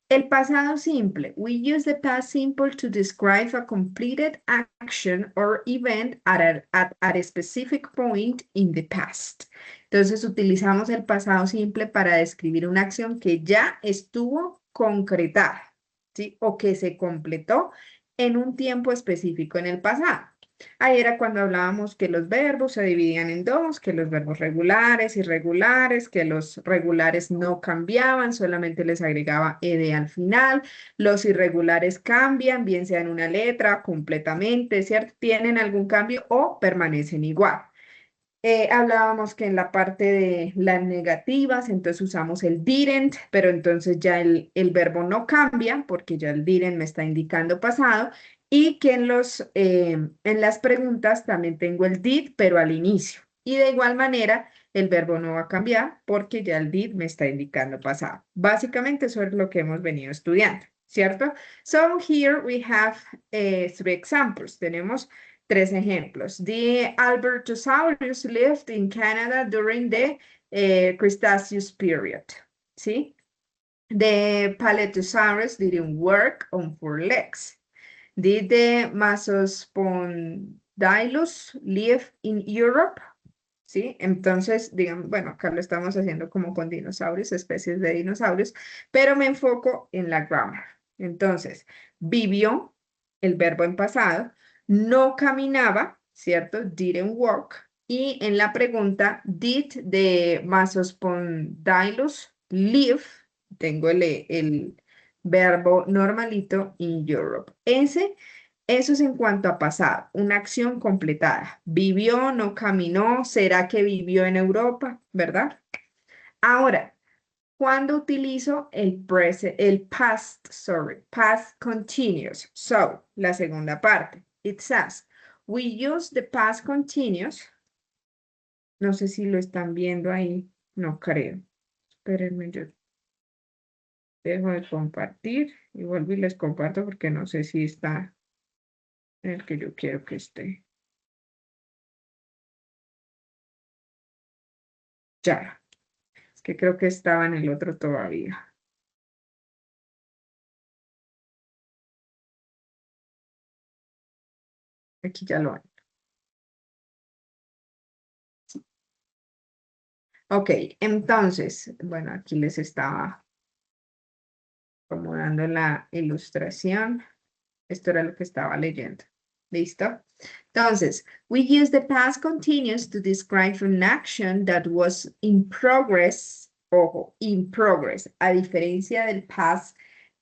el pasado simple. We use the past simple to describe a completed action or event at a specific point in the past. Entonces utilizamos el pasado simple para describir una acción que ya estuvo concretada, ¿sí? O que se completó en un tiempo específico en el pasado. Ahí era cuando hablábamos que los verbos se dividían en dos, que los verbos regulares, irregulares, que los regulares no cambiaban, solamente les agregaba ed al final. Los irregulares cambian, bien sea en una letra, completamente, ¿cierto? Tienen algún cambio o permanecen igual. Hablábamos que en la parte de las negativas, entonces usamos el didn't, pero entonces ya el verbo no cambia porque ya el didn't me está indicando pasado y que en las preguntas también tengo el did, pero al inicio. Y de igual manera, el verbo no va a cambiar porque ya el did me está indicando pasado. Básicamente eso es lo que hemos venido estudiando, ¿cierto? So here we have three examples. Tenemos tres ejemplos. The Albertosaurus lived in Canada during the Cretaceous period. ¿Sí? The Palettosaurus didn't work on four legs. Did the Masospondylus live in Europe? ¿Sí? Entonces, digamos, bueno, acá lo estamos haciendo como con dinosaurios, especies de dinosaurios, pero me enfoco en la grammar. Entonces, vivió, el verbo en pasado, no caminaba, ¿cierto? Didn't walk. Y en la pregunta, did the Masospondylus live? Tengo el verbo normalito in Europe. Eso es en cuanto a pasado, una acción completada. Vivió, no caminó, ¿será que vivió en Europa? ¿Verdad? Ahora, cuando utilizo el past continuous. So, la segunda parte. It says, we use the past continuous. No sé si lo están viendo ahí. No creo. Espérenme, yo dejo de compartir y vuelvo y les comparto porque no sé si está en el que yo quiero que esté. Ya. Es que creo que estaba en el otro todavía. Aquí ya lo ven. Ok, entonces, bueno, aquí les estaba acomodando la ilustración. Esto era lo que estaba leyendo. ¿Listo? Entonces, we use the past continuous to describe an action that was in progress, ojo, in progress, a diferencia del past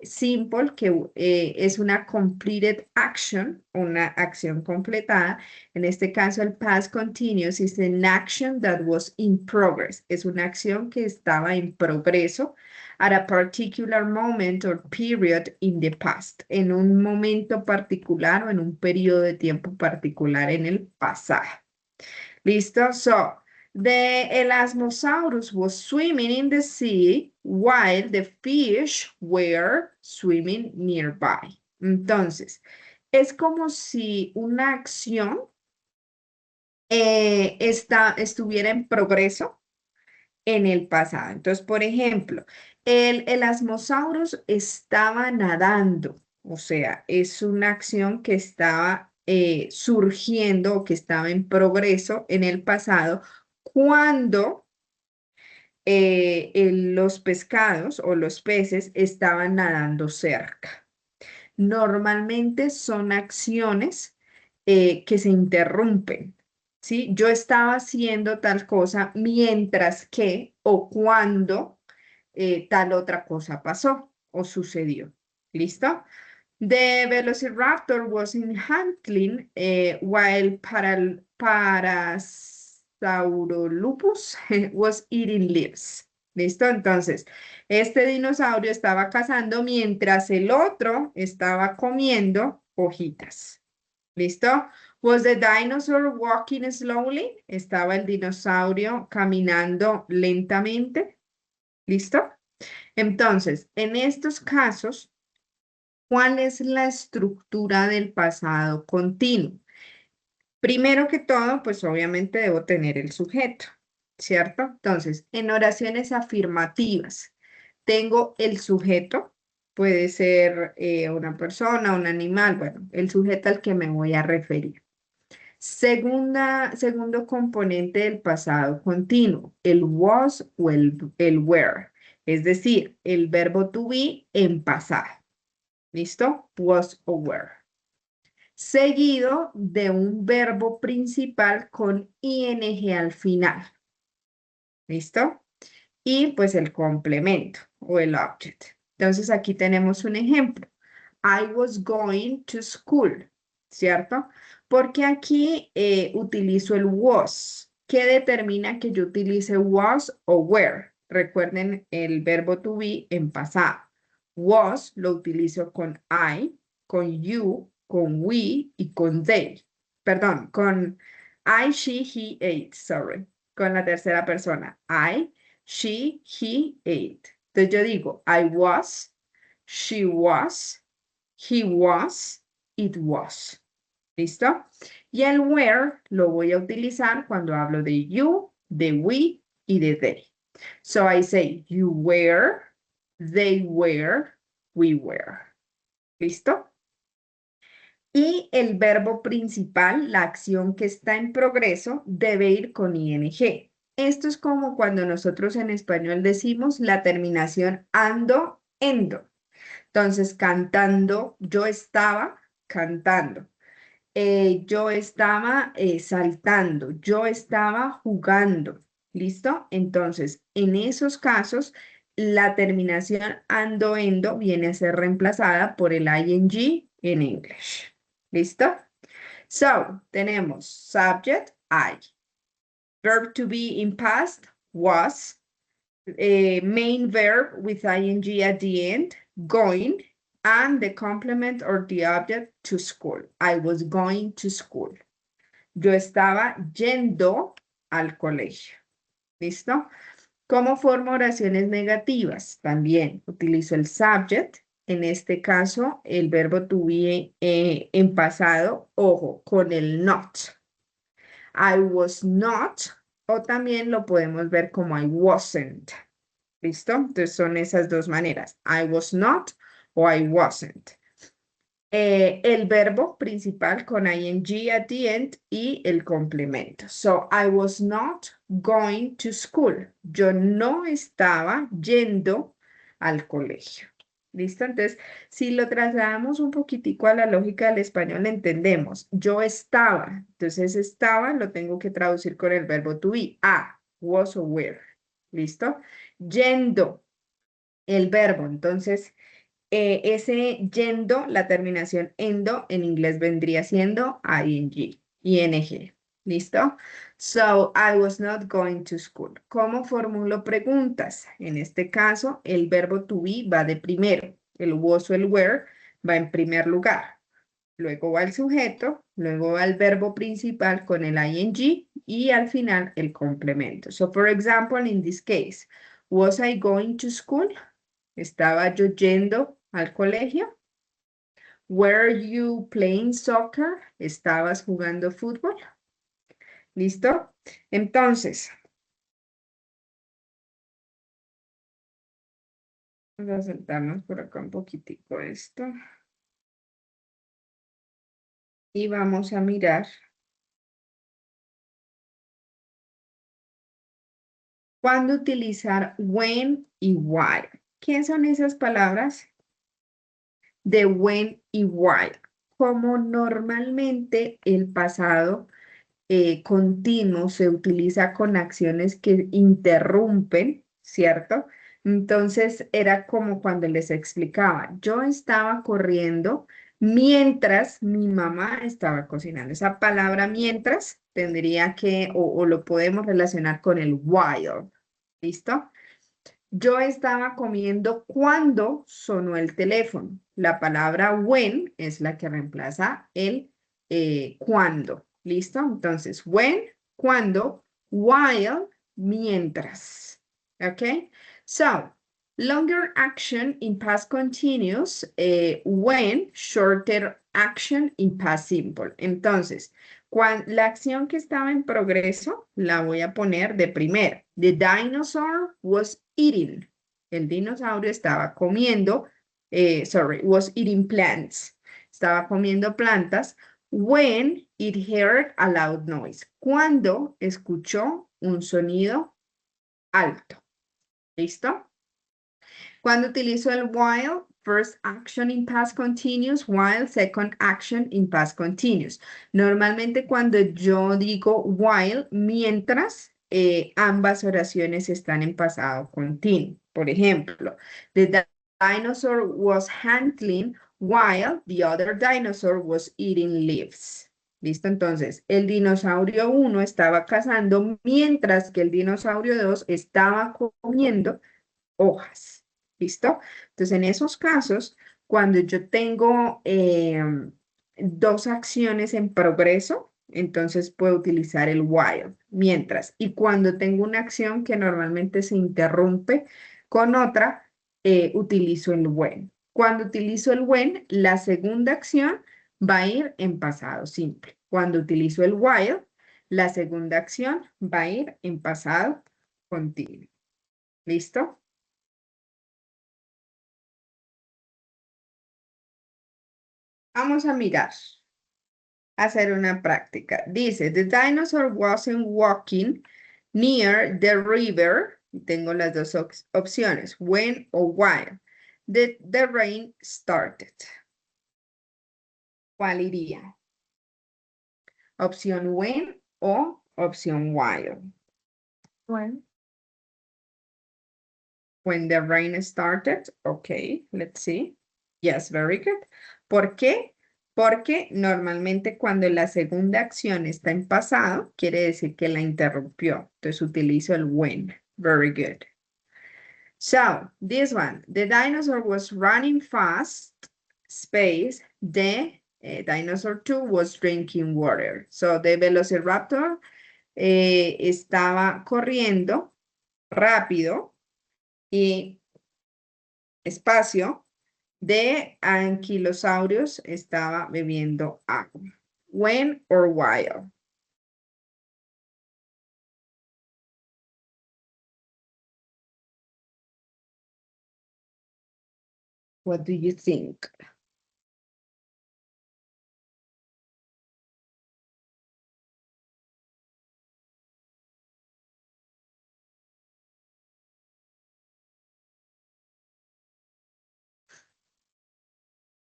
simple, que es una completed action, una acción completada. En este caso, el past continuous is an action that was in progress. Es una acción que estaba en progreso at a particular moment or period in the past, en un momento particular o en un periodo de tiempo particular en el pasado. ¿Listo? So, the Elasmosaurus was swimming in the sea while the fish were swimming nearby. Entonces, es como si una acción estuviera en progreso en el pasado. Entonces, por ejemplo, el Elasmosaurus estaba nadando, o sea, es una acción que estaba surgiendo o que estaba en progreso en el pasado cuando los pescados o los peces estaban nadando cerca. Normalmente son acciones que se interrumpen, ¿sí? Yo estaba haciendo tal cosa mientras que o cuando tal otra cosa pasó o sucedió. ¿Listo? The Velociraptor was in hunting while Parasaurolophus was eating leaves. ¿Listo? Entonces, este dinosaurio estaba cazando mientras el otro estaba comiendo hojitas. ¿Listo? Was the dinosaur walking slowly? Estaba el dinosaurio caminando lentamente. ¿Listo? Entonces, en estos casos, ¿cuál es la estructura del pasado continuo? Primero que todo, pues obviamente debo tener el sujeto, ¿cierto? Entonces, en oraciones afirmativas, tengo el sujeto, puede ser una persona, un animal, bueno, el sujeto al que me voy a referir. Segundo componente del pasado continuo, el was o el were, es decir, el verbo to be en pasado. ¿Listo? Was o were. Seguido de un verbo principal con ing al final. ¿Listo? Y pues el complemento o el object. Entonces aquí tenemos un ejemplo. I was going to school, ¿cierto? Porque aquí utilizo el was. ¿Qué determina que yo utilice was o were? Recuerden el verbo to be en pasado. Was lo utilizo con I, con you, con we y con they. Perdón, con I, she, he, it, sorry. Con la tercera persona. I, she, he, it. Entonces yo digo, I was, she was, he was, it was. ¿Listo? Y el were lo voy a utilizar cuando hablo de you, de we y de they. So I say, you were, they were, we were. ¿Listo? Y el verbo principal, la acción que está en progreso, debe ir con ing. Esto es como cuando nosotros en español decimos la terminación ando, endo. Entonces, cantando, yo estaba cantando. Yo estaba saltando. Yo estaba jugando. ¿Listo? Entonces, en esos casos, la terminación ando, endo viene a ser reemplazada por el ing en English. ¿Listo? So, tenemos subject, I. Verb to be in past, was. Main verb with ing at the end, going. And the complement or the object to school. I was going to school. Yo estaba yendo al colegio. ¿Listo? ¿Cómo formo oraciones negativas? También utilizo el subject. En este caso, el verbo to be en pasado, ojo, con el not. I was not, o también lo podemos ver como I wasn't. ¿Listo? Entonces son esas dos maneras. I was not o I wasn't. el verbo principal con ing at the end y el complemento. So, I was not going to school. Yo no estaba yendo al colegio. ¿Listo? Entonces, si lo trasladamos un poquitico a la lógica del español, entendemos. Yo estaba. Entonces, estaba lo tengo que traducir con el verbo to be. A, was o were. ¿Listo? Yendo, el verbo. Entonces, ese yendo, la terminación endo en inglés vendría siendo ing. ¿Listo? So, I was not going to school. ¿Cómo formulo preguntas? En este caso, el verbo to be va de primero. El was o el were va en primer lugar. Luego va el sujeto, luego va el verbo principal con el ing y al final el complemento. So, for example, in this case, was I going to school? ¿Estaba yo yendo al colegio? Were you playing soccer? ¿Estabas jugando fútbol? ¿Listo? Entonces, vamos a saltarnos por acá un poquitico esto. Y vamos a mirar cuándo utilizar when y why. ¿Qué son esas palabras? De when y why. Como normalmente el pasado continuo se utiliza con acciones que interrumpen, ¿cierto? Entonces era como cuando les explicaba, yo estaba corriendo mientras mi mamá estaba cocinando. Esa palabra mientras tendría que, o lo podemos relacionar con el while, ¿listo? Yo estaba comiendo cuando sonó el teléfono. La palabra when es la que reemplaza el cuando. ¿Listo? Entonces, when, cuando, while, mientras. ¿Ok? So, longer action in past continuous, when, shorter action in past simple. Entonces, la acción que estaba en progreso la voy a poner de primero. The dinosaur was eating. El dinosaurio estaba comiendo, was eating plants. Estaba comiendo plantas. When it heard a loud noise. Cuando escuchó un sonido alto. ¿Listo? Cuando utilizo el while, first action in past continuous, while second action in past continuous. Normalmente cuando yo digo while, mientras ambas oraciones están en pasado continuo. Por ejemplo, the dinosaur was hunting while the other dinosaur was eating leaves. ¿Listo? Entonces, el dinosaurio 1 estaba cazando mientras que el dinosaurio 2 estaba comiendo hojas. ¿Listo? Entonces, en esos casos, cuando yo tengo dos acciones en progreso, entonces puedo utilizar el while, mientras. Y cuando tengo una acción que normalmente se interrumpe con otra, utilizo el when. Cuando utilizo el when, la segunda acción va a ir en pasado simple. Cuando utilizo el while, la segunda acción va a ir en pasado continuo. ¿Listo? Vamos a mirar, hacer una práctica. Dice, the dinosaur wasn't walking near the river. Tengo las dos opciones, when o while. The rain started. ¿Cuál iría? Opción when o opción while. Bueno, When the rain started. Okay, let's see. Yes, very good. ¿Por qué? Porque normalmente cuando la segunda acción está en pasado, quiere decir que la interrumpió. Entonces utilizo el when. Very good. So, this one. The dinosaur was running fast. Space. The dinosaur 2 was drinking water. So, the velociraptor estaba corriendo rápido y espacio de anquilosaurios estaba bebiendo agua. When or while. What do you think?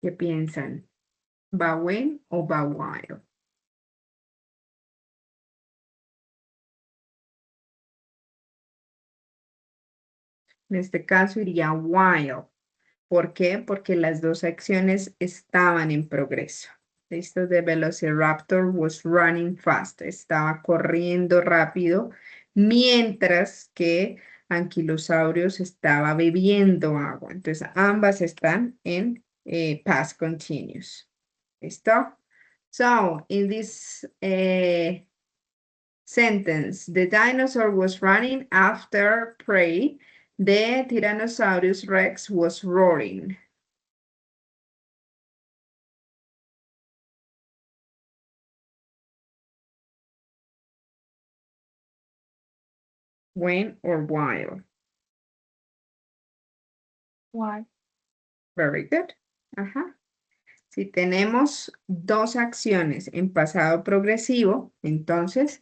¿Qué piensan? ¿Va when o va while? En este caso iría while. ¿Por qué? Porque las dos acciones estaban en progreso. ¿Listo? The Velociraptor was running fast. Estaba corriendo rápido, mientras que Anquilosaurus estaba bebiendo agua. Entonces, ambas están en past continuous. ¿Listo? So, in this sentence, the dinosaur was running after prey. The Tyrannosaurus Rex was roaring. When or while. Why? Very good. Ajá. Si tenemos dos acciones en pasado progresivo, entonces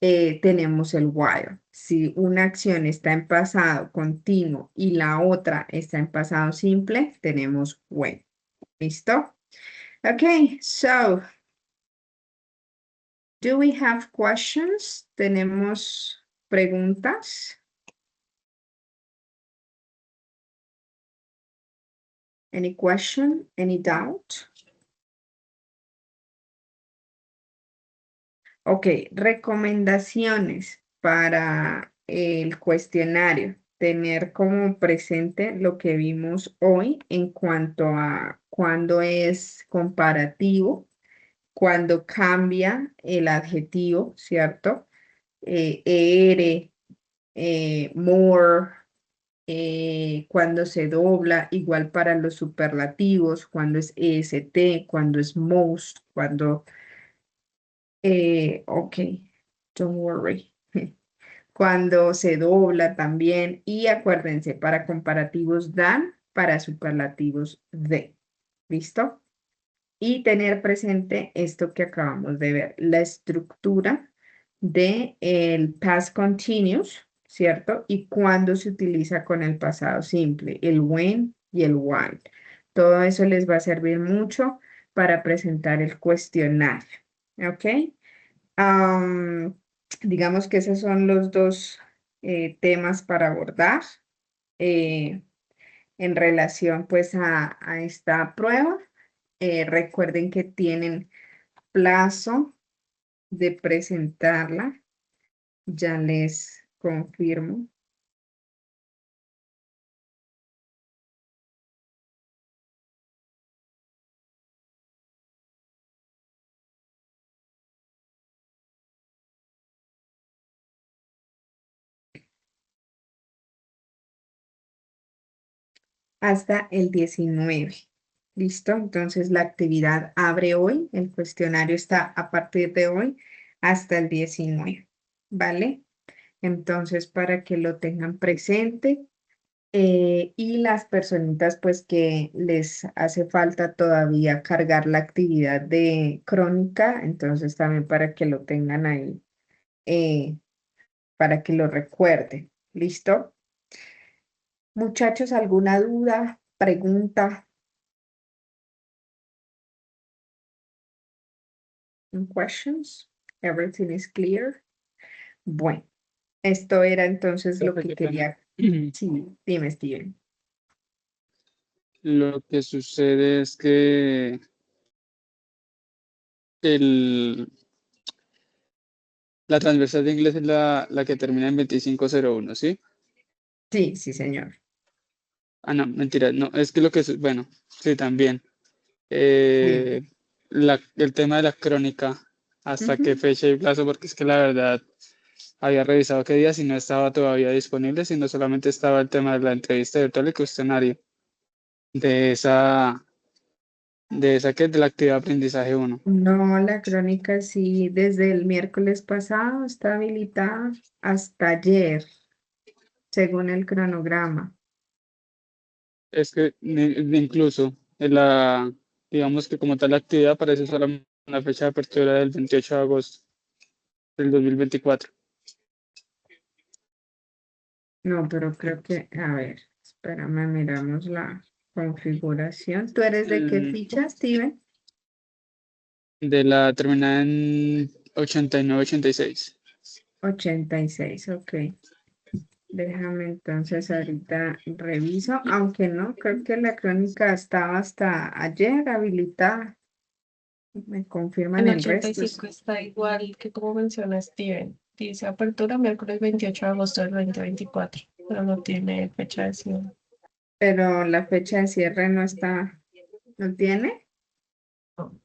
tenemos el while. Si una acción está en pasado continuo y la otra está en pasado simple, tenemos when. ¿Listo? Okay, so do we have questions? ¿Tenemos preguntas? Any question? Any doubt? Ok, recomendaciones para el cuestionario. Tener como presente lo que vimos hoy en cuanto a cuándo es comparativo, cuándo cambia el adjetivo, ¿cierto? ER, more, cuando se dobla, igual para los superlativos, cuando es EST, cuando es most, cuando ok, don't worry. Cuando se dobla también. Y acuérdense, para comparativos dan, para superlativos de. ¿Listo? Y tener presente esto que acabamos de ver, la estructura de el past continuous, ¿cierto? Y cuándo se utiliza con el pasado simple, el when y el while. Todo eso les va a servir mucho para presentar el cuestionario. ¿Ok? Digamos que esos son los dos temas para abordar eh, en relación pues a esta prueba. Recuerden que tienen plazo de presentarla. Ya les confirmo. Hasta el 19. ¿Listo? Entonces la actividad abre hoy, el cuestionario está a partir de hoy hasta el 19. ¿Vale? Entonces para que lo tengan presente y las personitas pues que les hace falta todavía cargar la actividad de crónica, entonces también para que lo tengan ahí, para que lo recuerden. ¿Listo? Muchachos, ¿alguna duda, pregunta? Questions? Everything is clear. Bueno, esto era entonces lo Profe, que qué pena. quería. Sí, dime, Steven. Lo que sucede es que el, la transversal de inglés es la que termina en 2501, ¿sí? Sí, sí, señor. Ah, no, mentira, no, es que bueno, sí, también. Sí. Eh, el tema de la crónica, hasta qué Ujú. fecha y plazo, porque es que la verdad había revisado qué días y no estaba todavía disponible, sino solamente estaba el tema de la entrevista virtual y cuestionario de esa que es de la actividad de aprendizaje uno. No, la crónica sí, desde el miércoles pasado está habilitada hasta ayer, según el cronograma. Es que incluso digamos que como tal la actividad aparece solamente una fecha de apertura del 28 de agosto del 2024. No, pero creo que, a ver, espérame, miramos la. Configuración. ¿Tú eres de qué Mm, ficha, Steven? De la terminada en 89-86. 86, ok. Déjame entonces ahorita reviso, aunque no, creo que la crónica estaba hasta ayer habilitada. Me confirman En el resto. 85 está igual que como menciona Steven. Dice apertura miércoles 28 de agosto del 2024, pero no tiene fecha de cierre. Pero la fecha de cierre no está, ¿no tiene? No.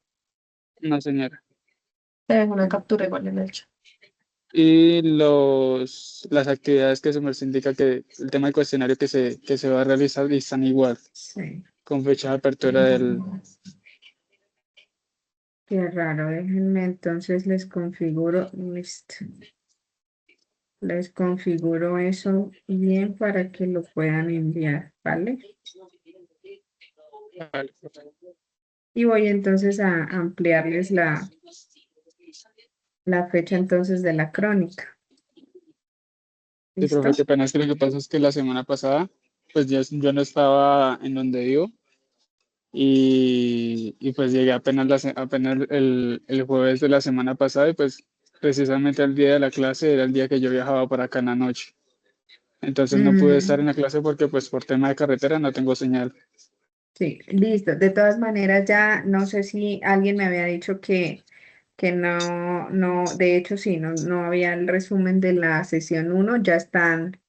No, señora. Te dejo una captura igual en el chat. Y las actividades que se me indica que el tema del cuestionario que se va a realizar están igual, Sí, con fecha de apertura del... qué raro. Déjenme entonces les configuro, listo. Les configuro eso bien para que lo puedan enviar, ¿vale? Vale, Y voy entonces a ampliarles la fecha entonces de la crónica. sí, profe, ¿Listo? qué pena, es que lo que pasa es que la semana pasada, pues yo no estaba en donde vivo y pues llegué apenas, apenas el jueves de la semana pasada y pues precisamente el día de la clase era el día que yo viajaba para acá en la noche. Entonces no pude estar en Mm, la clase porque pues por tema de carretera no tengo señal. sí, listo. De todas maneras, ya no sé si alguien me había dicho que no, de hecho sí, no había el resumen de la sesión uno, ya están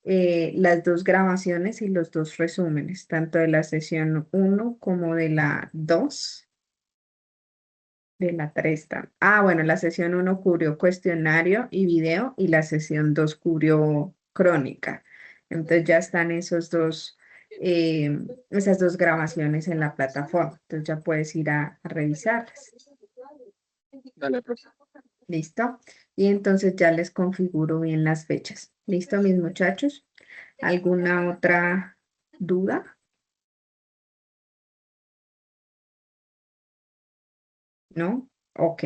las dos grabaciones y los dos resúmenes, tanto de la sesión uno como de la 2. De la 3. Ah, bueno, la sesión uno cubrió cuestionario y video y la sesión 2 cubrió crónica. Entonces ya están esas dos grabaciones en la plataforma. Entonces ya puedes ir a revisarlas. Dale, profe. ¿Listo? Y entonces ya les configuro bien las fechas. ¿Listo, mis muchachos? ¿Alguna otra duda? ¿No? Ok.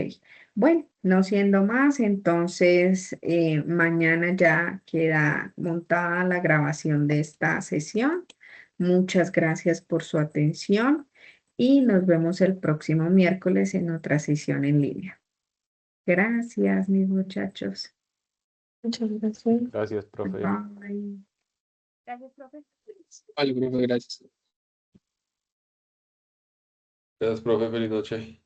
Bueno, no siendo más, entonces mañana ya queda montada la grabación de esta sesión. Muchas gracias por su atención y nos vemos el próximo miércoles en otra sesión en línea. Gracias, mis muchachos. Muchas gracias. Gracias, profe. Bye. Gracias, profe. Vale, profe, gracias. Gracias, profe. Feliz noche.